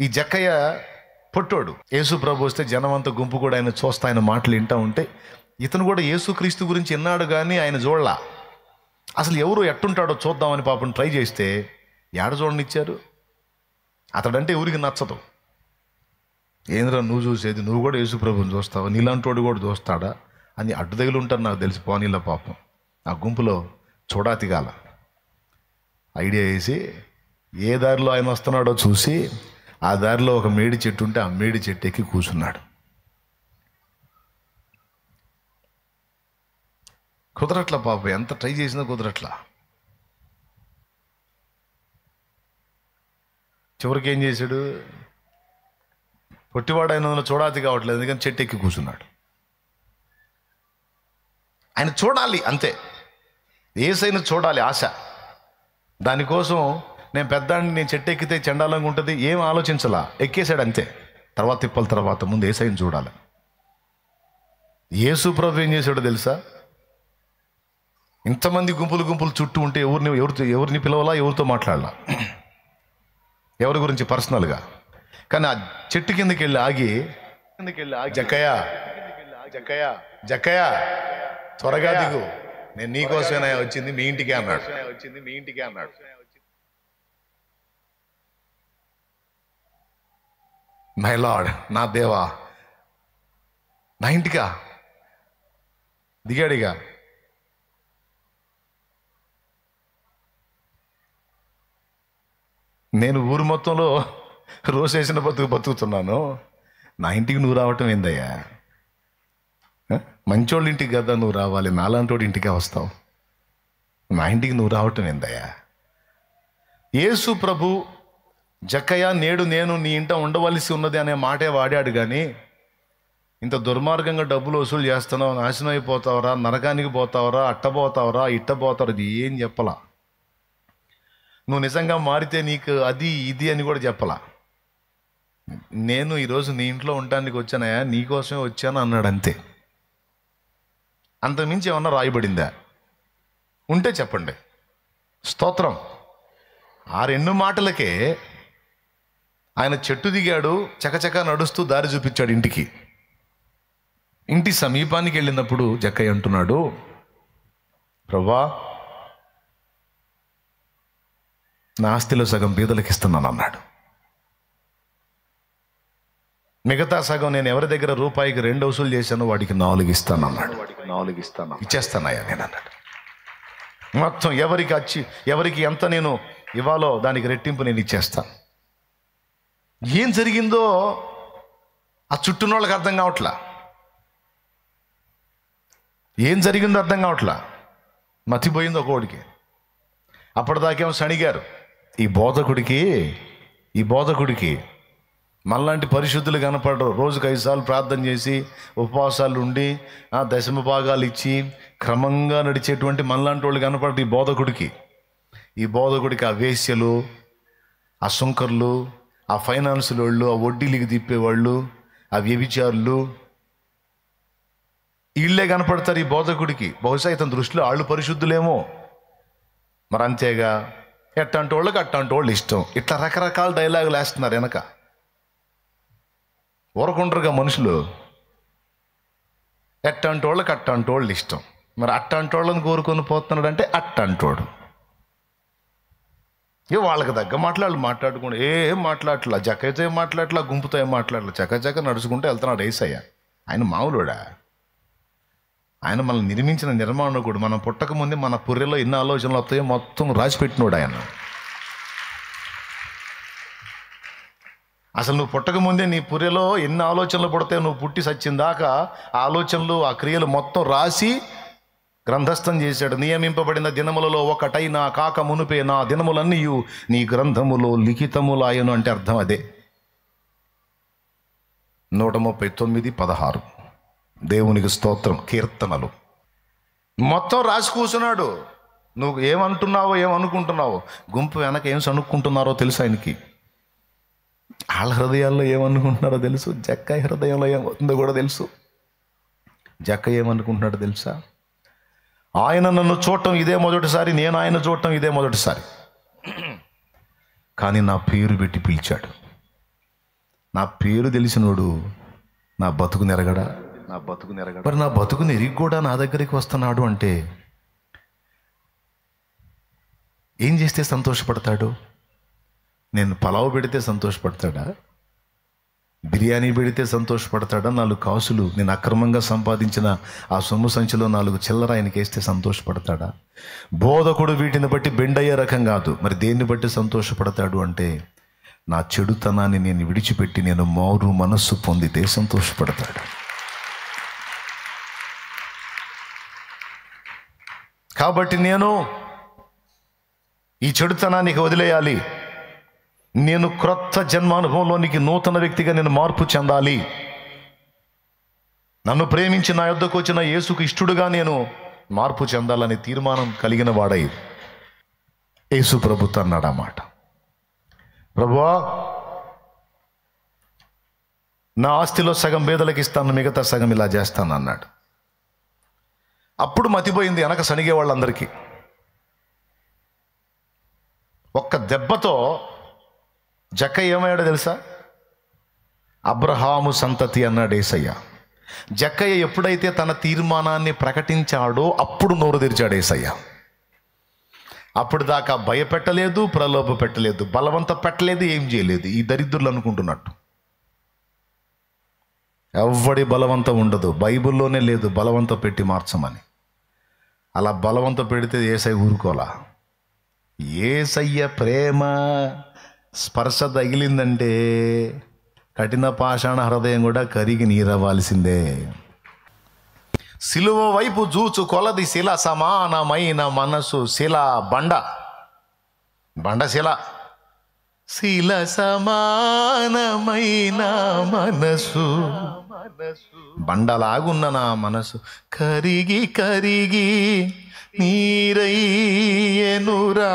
ఈ జక్కయ్య పొట్టోడు. యేసు ప్రభు వస్తే జనం అంతా గుంపు కూడా ఆయన చూస్తా ఆయన మాటలు వింటూ ఉంటే ఇతను కూడా యేసుక్రీస్తు గురించి విన్నాడు, కానీ ఆయన చూడలా. అసలు ఎవరు ఎట్టుంటాడో చూద్దామని పాపం ట్రై చేస్తే ఏడ చూడనిచ్చారు. అతడంటే ఎవరికి నచ్చదు. ఏంద్రా నువ్వు చూసేది, నువ్వు కూడా యేసు ప్రభుని చూస్తావా, నీలాంటి వాడు కూడా చూస్తాడా అని అడ్డు తగిలి ఉంటారు నాకు తెలిసి. పోనీలా పాపం ఆ గుంపులో చూడాతిగాల ఐడియా వేసి ఏ దారిలో ఆయన వస్తున్నాడో చూసి ఆ దారిలో ఒక మేడి చెట్టు ఉంటే ఆ మేడి చెట్టు ఎక్కి కూర్చున్నాడు. కుదరట్లా పాపం, ఎంత ట్రై చేసినా కుదరట్లా. చివరికి ఏం చేశాడు, పొట్టివాడు ఆయన చూడాతి కావట్లేదు, ఎందుకని చెట్టు ఎక్కి కూర్చున్నాడు. ఆయన చూడాలి అంతే, ఏసైనా చూడాలి ఆశ. దానికోసం నేను పెద్దాన్ని, నేను చెట్టు ఎక్కితే చండాలంగా ఉంటుంది ఏం ఆలోచించలా, ఎక్కేశాడు అంతే. తర్వాత తిప్పల తర్వాత ముందు ఏసైని చూడాలి. యేసు ప్రభు ఏం చేశాడో తెలుసా, ఇంతమంది గుంపులు గుంపులు చుట్టూ ఉంటే ఎవరిని పిలవాలా, ఎవరితో మాట్లాడాలా, ఎవరి గురించి పర్సనల్గా. కానీ ఆ చెట్టు కిందకి వెళ్ళి ఆగి జక్కయ్య జక్కయ్య జక్కయ్య త్వరగా దిగు, నేను నీకోసమే వచ్చింది మీ ఇంటికే అన్నాడు. మై లార్డ్, నా దేవా, నా ఇంటికా దిగాడిగా. నేను ఊరు మొత్తంలో రోజేసిన బతుకుతున్నాను, నా ఇంటికి నువ్వు రావటం ఏందయ్యా? మంచోళ్ళ ఇంటికి కదా నువ్వు రావాలి, నాలాంటోడి ఇంటికే వస్తావు, నా ఇంటికి నువ్వు రావటం ఏందయ్యా? యేసు ప్రభు జక్కయ్య నేడు నేను నీ ఇంట ఉండవలసి ఉన్నది అనే మాటే వాడాడు, కానీ ఇంత దుర్మార్గంగా డబ్బులు వసూలు చేస్తున్నావు, నాశనం అయిపోతావరా, నరకానికి పోతావరా, అట్టబోతావరా, ఇట్టబోతావు ఏం చెప్పలా. నువ్వు నిజంగా మారితే నీకు అది ఇది అని కూడా చెప్పలా. నేను ఈరోజు నీ ఇంట్లో ఉండటానికి వచ్చానయా, నీకోసమే వచ్చాను అన్నాడు అంతే. అంతకుమించి ఏమన్నా రాయబడిందా? ఉంటే చెప్పండి. స్తోత్రం. ఆ రెండు మాటలకే ఆయన చెట్టు దిగాడు, చకచక నడుస్తూ దారి చూపించాడు ఇంటికి. ఇంటి సమీపానికి వెళ్ళినప్పుడు జక్కయ్య అంటున్నాడు, ప్రభా నా ఆస్తిలో సగం బీదలకు ఇస్తున్నాను అన్నాడు. మిగతా సగం నేను ఎవరి దగ్గర రూపాయికి 2 వసూలు చేశానో వాడికి 4 ఇస్తాను అన్నాడు. ఇచ్చేస్తానయ్యా నేను అన్నాడు. మొత్తం ఎవరికి ఎంత నేను ఇవ్వాలో దానికి రెట్టింపు నేను ఇచ్చేస్తాను. ఏం జరిగిందో ఆ చుట్టూన వాళ్ళకి అర్థం కావట్లా, ఏం జరిగిందో అర్థం కావట్లా. మతిపోయింది ఒకడికి. అప్పటిదాకేమో సణిగారు. ఈ బోధకుడికి మనలాంటి పరిశుద్ధులు కనపడరు. రోజుకు 5 సార్లు ప్రార్థన చేసి ఉపవాసాలు ఉండి దశమ భాగాలు ఇచ్చి క్రమంగా నడిచేటువంటి మనలాంటి వాళ్ళు కనపడరు ఈ బోధకుడికి ఆ వేశ్యలు, ఆ సుంకర్లు, ఆ ఫైనాన్సుల వాళ్ళు, ఆ వడ్డీలకి తిప్పేవాళ్ళు, ఆ వ్యభిచారులు, వీళ్ళే కనపడతారు ఈ బోధకుడికి. బహుశా ఇతని దృష్టిలో వాళ్ళు పరిశుద్ధులేమో. మరి అంతేగా, ఎట్టంటి వాళ్ళకి అట్టంటి వాళ్ళు ఇష్టం. ఇట్లా రకరకాల డైలాగులు వేస్తున్నారు వెనక. ఊరకుండరుగా మనుషులు. ఎట్టంటి వాళ్ళకి అట్టంటి వాళ్ళు ఇష్టం. మరి అట్టంటి వాళ్ళని కోరుకొని పోతున్నాడు అంటే అట్టంటోడు. వాళ్ళకి తగ్గ మాట్లాడుకోండి. ఏం మాట్లాడట్లా, జక్కయ్యతో ఏం మాట్లాడట్లా, గుంపుతో ఏం మాట్లాడట్లా, చక్కచక్క నడుచుకుంటూ వెళ్తున్నాడు యేసయ్య. ఆయన మామూలుడా? ఆయన మనల్ని నిర్మించిన నిర్మాణకుడు. మనం పుట్టక ముందే మన పుర్రెలో ఎన్ని ఆలోచనలు వస్తాయో మొత్తం రాసిపెట్టినోడు ఆయన. అసలు నువ్వు పుట్టక ముందే నీ పుర్రెలో ఎన్ని ఆలోచనలు పుడతాయో, నువ్వు పుట్టి సచ్చిందాకా ఆలోచనలు, ఆ క్రియలు మొత్తం రాసి గ్రంథస్థం చేశాడు. నియమింపబడిన దినములలో ఒకటైనా కాక మునుపే నా దినములన్నీ నీ గ్రంథములో లిఖితములాయను అంటే అర్థం అదే. 139:16 దేవునికి స్తోత్రం. కీర్తనలు మొత్తం రాసి కూర్చున్నాడు. నువ్వు ఏమనుకుంటున్నావో గుంపు వెనక ఏం సనుక్కుంటున్నారో తెలుసు ఆయనకి. వాళ్ళ హృదయాల్లో ఏమనుకుంటున్నారో తెలుసు. జక్కయ్య హృదయంలో ఏమవుతుందో కూడా తెలుసు. జక్కయ్య ఏమనుకుంటున్నాడో తెలుసా? ఆయన నన్ను చూడటం ఇదే మొదటిసారి, నేను ఆయన చూడటం ఇదే మొదటిసారి. కానీ నా పేరు పెట్టి పిలిచాడు. నా పేరు తెలిసినోడు నా బతుకు నెరగడా? మరి నా బతుకుని ఎరిగి కూడా నా దగ్గరికి వస్తున్నాడు అంటే ఏం చేస్తే సంతోషపడతాడు? నేను పలావ్ పెడితే సంతోషపడతాడా? బిర్యానీ పెడితే సంతోషపడతాడా? 4 కాసులు నేను అక్రమంగా సంపాదించిన ఆ సొమ్ము సంచిలో 4 చిల్లర ఆయనకి వేస్తే సంతోషపడతాడా? బోధకుడు వీటిని బట్టి బెండయ్యే రకం కాదు. మరి దేన్ని బట్టి సంతోషపడతాడు అంటే నా చెడుతనాన్ని నేను విడిచిపెట్టి నేను మారు మనస్సు పొందితే సంతోషపడతాడు. కాబట్టి నేను ఈ చెడుతనానికి వదిలేయాలి. నేను క్రొత్త జన్మానుభవంలోనికి నూతన వ్యక్తిగా నేను మార్పు చెందాలి. నన్ను ప్రేమించి నా యొద్దకు వచ్చిన యేసుకు ఇష్టడుగా నేను మార్పు చెందాలని తీర్మానం కలిగిన వాడై యేసు ప్రభుతో అన్నాడు ఆ మాట. ప్రభువా, నా ఆస్తిలో సగం పేదలకు ఇస్తాను, మిగతా సగం ఇలా చేస్తాను అన్నాడు. అప్పుడు మతిపోయింది వెనక సనిగే వాళ్ళందరికీ. ఒక్క దెబ్బతో జక్కయ్య ఏమయ్యాడో తెలుసా? అబ్రహాము సంతతి అన్నాడు యేసయ్య. జక్కయ్య ఎప్పుడైతే తన తీర్మానాన్ని ప్రకటించాడో అప్పుడు నోరు తెరిచాడు యేసయ్య. అప్పుడు దాకా భయపెట్టలేదు, ప్రలోభ పెట్టలేదు, బలవంత పెట్టలేదు, ఏం చేయలేదు. ఈ దరిద్రులు అనుకుంటున్నట్టు ఎవ్వడి బలవంతం ఉండదు. బైబిల్లోనే లేదు బలవంత పెట్టి మార్చమని. అలా బలవంత పెడితే యేసయ్య ఊరుకోలా. యేసయ్య ప్రేమ స్పర్శ తగిలిందంటే కఠిన పాషాణ హృదయం కూడా కరిగి నీరవ్వాల్సిందే. సిలువ వైపు జూచు కొలది శిల సమానమైన మనసు. శిల బండ శిల. శిల సమానమైన మనసు, బండలాగున్న నా మనసు కరిగి కరిగి నీరయ్యెనురా.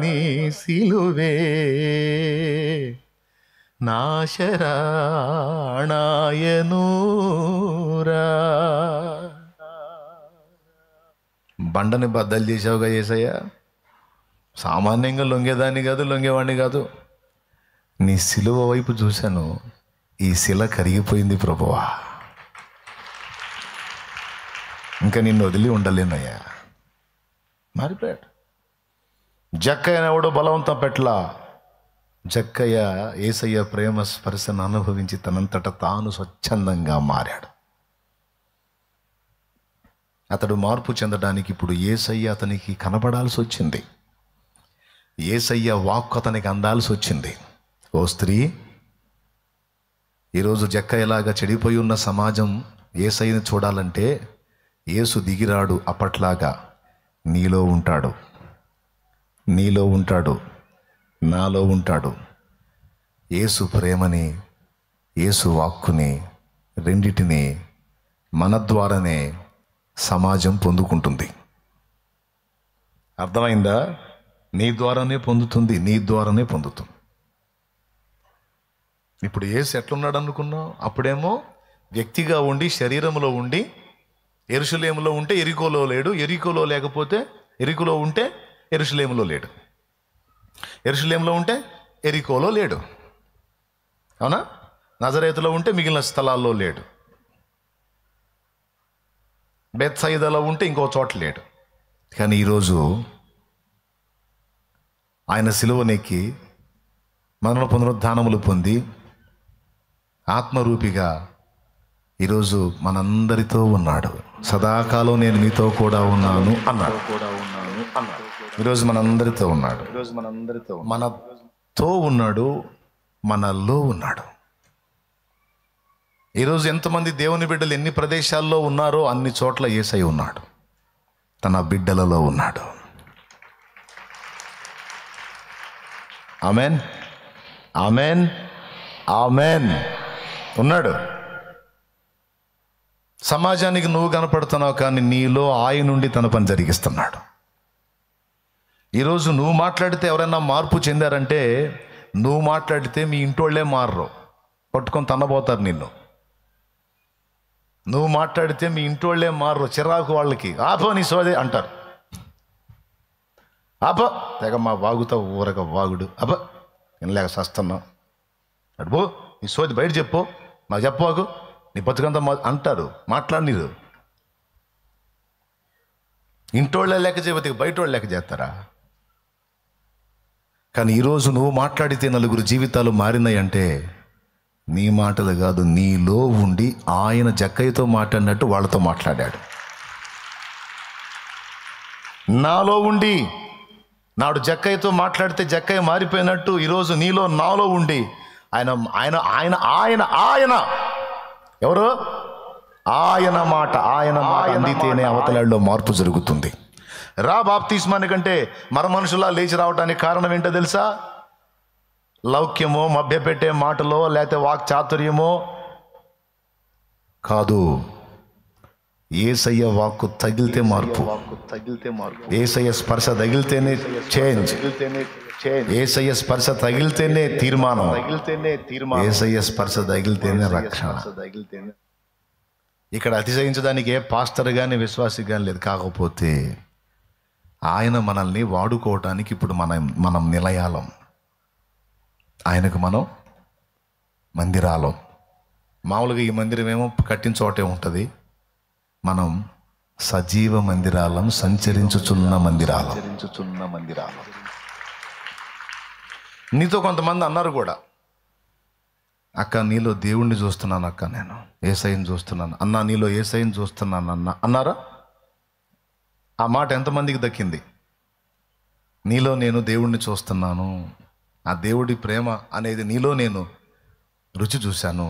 నీ సిలువే నాశరాణాయనూరా. బండని బద్దలు చేసావుగా యేసయ్య. సామాన్యంగా లొంగేదాన్ని కాదు, లొంగేవాడిని కాదు. నీ సిలువ వైపు చూశాను, ఈ శిల కరిగిపోయింది ప్రభువా. ఇంకా నిన్ను వదిలి ఉండలేనయ్యా. మారిపోయాడు. జక్కయ్య ఎవడో బలవంతం పెట్లా. జక్కయ్య యేసయ్య ప్రేమ స్పర్శను అనుభవించి తనంతట తాను స్వచ్ఛందంగా మారాడు. అతడు మార్పు చెందడానికి ఇప్పుడు యేసయ్య అతనికి కనపడాల్సి వచ్చింది. యేసయ్య వాక్కు అతనికి అందాల్సి వచ్చింది. ఓ స్త్రీ, ఈరోజు జక్కయ్యలాగా చెడిపోయి ఉన్న సమాజం యేసయ్యను చూడాలంటే యేసు దిగిరాడు. అప్పట్లాగా నీలో ఉంటాడు, నీలో ఉంటాడు, నాలో ఉంటాడు. యేసు ప్రేమని, యేసు వాక్కుని, రెండిటిని మన ద్వారానే సమాజం పొందుకుంటుంది. అర్థమైందా? నీ ద్వారానే పొందుతుంది, నీ ద్వారానే పొందుతుంది. ఇప్పుడు యేసు ఎట్లున్నాడు అనుకున్నావు? అప్పుడేమో వ్యక్తిగా ఉండి శరీరంలో ఉండి యెరూషలేములో ఉంటే యెరికోలో లేడు, యెరికోలో లేకపోతే యెరికోలో ఉంటే యెరూషలేములో లేడు, యెరూషలేములో ఉంటే యెరికోలో లేడు. అవునా? నజరేతులో ఉంటే మిగిలిన స్థలాల్లో లేడు, బెత్సయిదాలో ఉంటే ఇంకో చోట లేడు. కానీ ఈరోజు ఆయన సిలువనెక్కి మరణ పునరుద్ధానములు పొంది ఆత్మరూపిగా ఈరోజు మనందరితో ఉన్నాడు. సదాకాలం నేను మీతో కూడా ఉన్నాను అన్నాడు. ఈరోజు మనందరితో ఉన్నాడు. మనతో ఉన్నాడు, మనలో ఉన్నాడు. ఈరోజు ఎంతమంది దేవుని బిడ్డలు ఎన్ని ప్రదేశాల్లో ఉన్నారో అన్ని చోట్ల యేసయ్య ఉన్నాడు, తన బిడ్డలలో ఉన్నాడు. Amen, amen, amen. ఉన్నాడు. సమాజానికి నువ్వు కనపడుతున్నావు, కానీ నీలో ఆయన నుండి తన పని జరిగిస్తున్నాడు. ఈరోజు నువ్వు మాట్లాడితే ఎవరైనా మార్పు చెందారంటే, నువ్వు మాట్లాడితే మీ ఇంటోళ్లే మారరు, పట్టుకొని తన్నబోతారు నిన్ను. నువ్వు మాట్లాడితే మీ ఇంటోళ్లే మారరు, చిరాకు వాళ్ళకి ఆపో నీ సోదే అంటారు. అబ్బ తెగమ్మా వాగుతావు ఊరక వాగుడు, అబ్బ వినలేక సస్తున్నావు, అడుపో నీ సోది బయట చెప్పు, నాకు చెప్పవాకు, నీ బతుకంతా అంటారు, మాట్లాడినరు. ఇంటోళ్ళే లెక్క చేయబోతే బయట వాళ్ళు లెక్క చేస్తారా? కానీ ఈరోజు నువ్వు మాట్లాడితే నలుగురు జీవితాలు మారినాయంటే నీ మాటలు కాదు, నీలో ఉండి ఆయన జక్కయ్యతో మాట్లాడినట్టు వాళ్ళతో మాట్లాడాడు. నాలో ఉండి నాడు జక్కయ్యతో మాట్లాడితే జక్కయ్య మారిపోయినట్టు ఈరోజు నీలో నాలో ఉండి ఆయన ఆయన ఆయన ఆయన ఆయన ఎవరు? ఆయన మాట అందితేనే అవతలాల్లో మార్పు జరుగుతుంది. బాప్తిస్మానికంటే మర మనుషులా లేచి రావడానికి కారణం ఏంటో తెలుసా? లౌక్యమో, మభ్యపెట్టే మాటలో, లేకపోతే వాక్చాతుర్యమో కాదు. యేసయ్య వాక్కు తగిలితే మార్పు, యేసయ్య స్పర్శ తగిలితేనే చేంజ్, యేసయ్య స్పర్శ తగిలితేనే తీర్మానం, యేసయ్య స్పర్శ తగిలితేనే రక్షణ. ఇక్కడ అతిశయించడానికి ఏ పాస్టర్ కానీ విశ్వాసి కానీ లేదు. కాకపోతే ఆయన మనల్ని వాడుకోవటానికి ఇప్పుడు మనం నిలయాలం, ఆయనకు మనం మందిరాలం. మామూలుగా ఈ మందిరం ఏమో కట్టిన చోటే ఉంటుంది, మనం సజీవ మందిరాలం, సంచరించుచున్న మందిరాలం. నీతో కొంతమంది అన్నారు కూడా, అక్క నీలో దేవుణ్ణి చూస్తున్నాను, అక్క నేను యేసయ్యని చూస్తున్నాను, అన్నా నీలో యేసయ్యని చూస్తున్నాను అన్నారా? ఆ మాట ఎంతమందికి దక్కింది? నీలో నేను దేవుణ్ణి చూస్తున్నాను, ఆ దేవుడి ప్రేమ అనేది నీలో నేను రుచి చూశాను,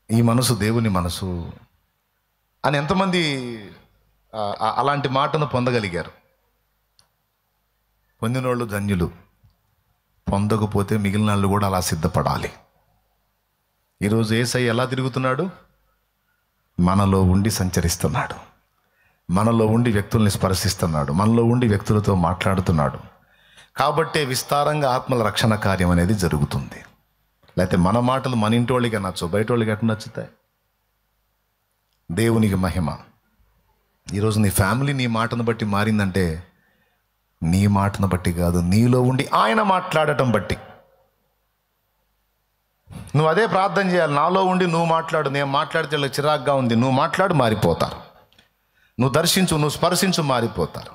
ఈ మనసు దేవుని మనసు అని ఎంతమంది అలాంటి మాటను పొందగలిగారు? పొందినోళ్ళు ధన్యులు, పొందకపోతే మిగిలిన వాళ్ళు కూడా అలా సిద్ధపడాలి. ఈరోజు యేసయ్య ఎలా తిరుగుతున్నాడు? మనలో ఉండి సంచరిస్తున్నాడు, మనలో ఉండి వ్యక్తుల్ని స్పర్శిస్తున్నాడు, మనలో ఉండి వ్యక్తులతో మాట్లాడుతున్నాడు. కాబట్టే విస్తారంగా ఆత్మల రక్షణ కార్యం అనేది జరుగుతుంది. లేకపోతే మన మాటలు మన ఇంటి వాళ్ళకి నచ్చు, బయట వాళ్ళకి ఎట్లా నచ్చుతాయి? దేవునికి మహిమ. ఈరోజు నీ ఫ్యామిలీ నీ మాటను బట్టి మారిందంటే నీ మాటను బట్టి కాదు, నీలో ఉండి ఆయన మాట్లాడటం బట్టి. నువ్వు అదే ప్రార్థన చేయాలి, నాలో ఉండి నువ్వు మాట్లాడు. నేను మాట్లాడితే వాళ్ళకి చిరాగ్గా ఉంది, నువ్వు మాట్లాడు, మారిపోతారు. నువ్వు దర్శించు, నువ్వు స్పర్శించు, మారిపోతారు.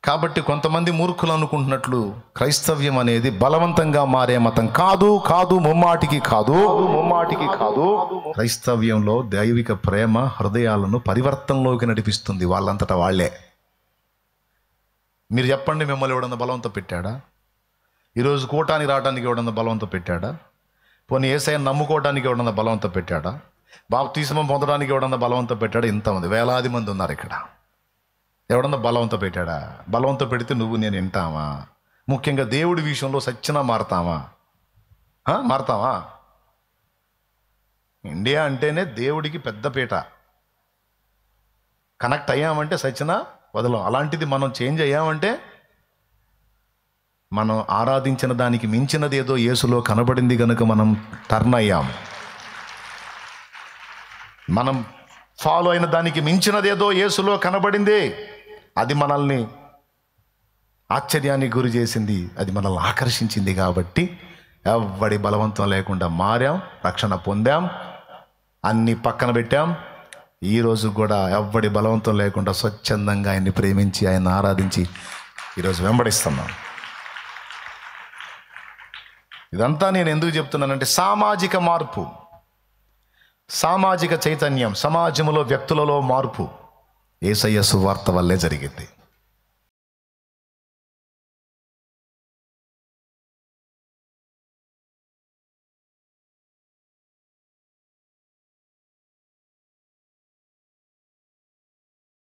కాబట్టి కొంతమంది మూర్ఖులు అనుకుంటున్నట్లు క్రైస్తవ్యం అనేది బలవంతంగా మారే మతం కాదు, కాదు, ముమ్మాటికి కాదు. క్రైస్తవ్యంలో దైవిక ప్రేమ హృదయాలను పరివర్తనలోకి నడిపిస్తుంది వాళ్ళంతటా వాళ్ళే. మీరు చెప్పండి, మిమ్మల్ని ఎవడన్నా బలవంతం పెట్టాడా? ఈరోజు కూటానికి రావడానికి ఎవడన్నా బలవంతం పెట్టాడా? పోనీ యేసయ్యను నమ్ముకోవడానికి ఎవడన్నా బలవంతం పెట్టాడా? బాప్తిస్మం పొందడానికి ఎవడన్నా బలవంతం పెట్టాడా? ఇంతమంది వేలాది మంది ఉన్నారు ఇక్కడ. ఎవడన్నా బలవంతం పెట్టాడా? బలవంతం పెడితే నువ్వు నేను వింటావా? ముఖ్యంగా దేవుడి విషయంలో సచ్చినా మారతావా? ఇండియా అంటేనే దేవుడికి పెద్దపీట. కనెక్ట్ అయ్యామంటే సచ్చినా వదలం. అలాంటిది మనం చేంజ్ అయ్యామంటే మనం ఆరాధించిన దానికి మించినది ఏదో యేసులో కనబడింది కనుక మనం టర్న్ అయ్యాం. మనం ఫాలో అయిన దానికి మించినదేదో యేసులో కనబడింది, అది మనల్ని ఆశ్చర్యానికి గురి చేసింది, అది మనల్ని ఆకర్షించింది. కాబట్టి ఎవ్వడి బలవంతం లేకుండా మారాం, రక్షణ పొందాం, అన్నీ పక్కన పెట్టాం. ఈరోజు కూడా ఎవ్వడి బలవంతం లేకుండా స్వచ్ఛందంగా ఆయన్ని ప్రేమించి ఆయన ఆరాధించి ఈరోజు వెంబడిస్తున్నాం. ఇదంతా నేను ఎందుకు చెప్తున్నానంటే సామాజిక మార్పు, సామాజిక చైతన్యం, సమాజంలో వ్యక్తులలో మార్పు యేసయ్య సువార్త వల్లే జరిగింది.